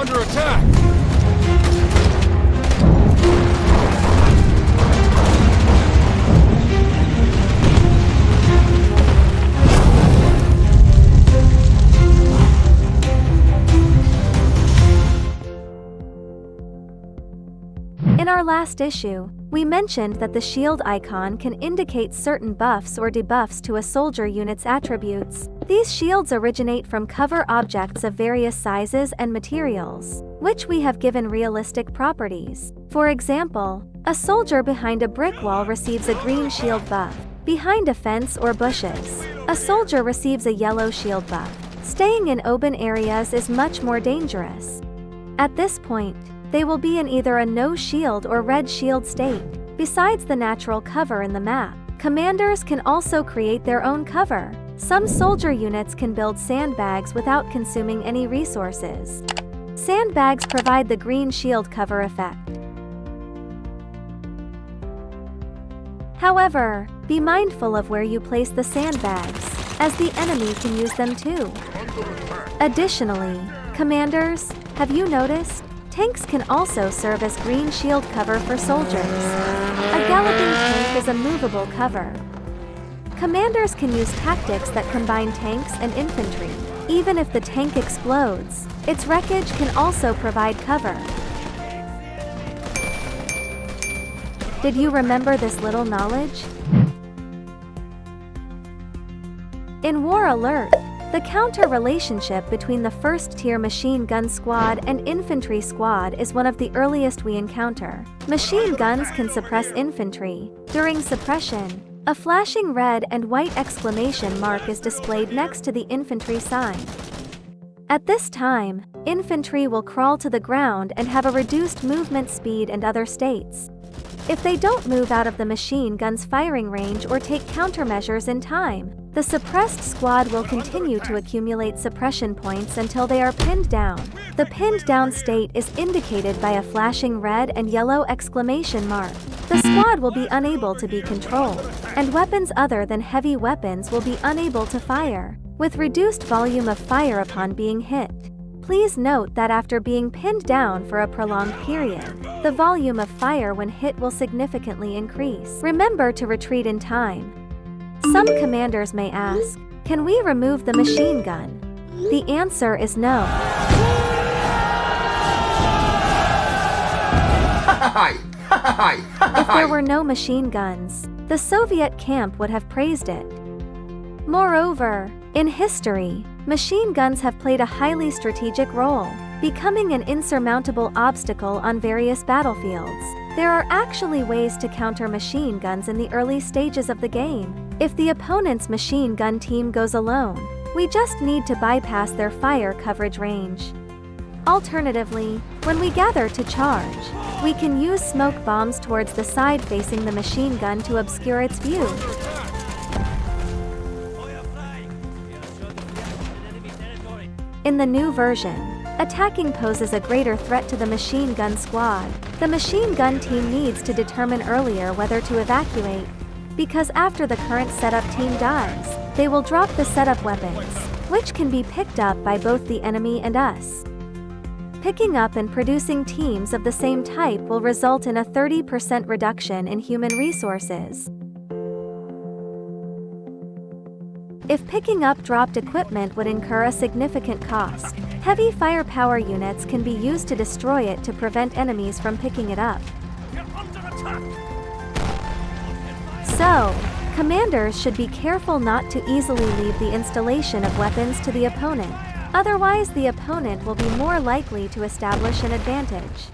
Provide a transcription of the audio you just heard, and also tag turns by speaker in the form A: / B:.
A: under attack!
B: In our last issue, we mentioned that the shield icon can indicate certain buffs or debuffs to a soldier unit's attributes. These shields originate from cover objects of various sizes and materials, which we have given realistic properties. For example, a soldier behind a brick wall receives a green shield buff. Behind a fence or bushes, a soldier receives a yellow shield buff. Staying in open areas is much more dangerous. At this point, they will be in either a no shield or red shield state. Besides the natural cover in the map, commanders can also create their own cover. Some soldier units can build sandbags without consuming any resources. Sandbags provide the green shield cover effect. However, be mindful of where you place the sandbags, as the enemy can use them too. Additionally, commanders, have you noticed? Tanks can also serve as green shield cover for soldiers. A galloping tank is a movable cover. Commanders can use tactics that combine tanks and infantry. Even if the tank explodes, its wreckage can also provide cover. Did you remember this little knowledge? In War Alert, the counter relationship between the first-tier machine gun squad and infantry squad is one of the earliest we encounter. Machine guns can suppress infantry. During suppression, a flashing red and white exclamation mark is displayed next to the infantry sign. At this time, infantry will crawl to the ground and have a reduced movement speed and other states. If they don't move out of the machine gun's firing range or take countermeasures in time, the suppressed squad will continue to accumulate suppression points until they are pinned down. The pinned down state is indicated by a flashing red and yellow exclamation mark. The squad will be unable to be controlled, and weapons other than heavy weapons will be unable to fire, with reduced volume of fire upon being hit. Please note that after being pinned down for a prolonged period, the volume of fire when hit will significantly increase. Remember to retreat in time. Some commanders may ask, can we remove the machine gun? The answer is no. If there were no machine guns, the Soviet camp would have praised it. Moreover, in history, machine guns have played a highly strategic role, becoming an insurmountable obstacle on various battlefields. There are actually ways to counter machine guns in the early stages of the game. If the opponent's machine gun team goes alone, we just need to bypass their fire coverage range. Alternatively, when we gather to charge, we can use smoke bombs towards the side facing the machine gun to obscure its view. In the new version, attacking poses a greater threat to the machine gun squad. The machine gun team needs to determine earlier whether to evacuate, because after the current setup team dies, they will drop the setup weapons, which can be picked up by both the enemy and us. Picking up and producing teams of the same type will result in a 30% reduction in human resources. If picking up dropped equipment would incur a significant cost, heavy firepower units can be used to destroy it to prevent enemies from picking it up. So, commanders should be careful not to easily leave the installation of weapons to the opponent. Otherwise, the opponent will be more likely to establish an advantage.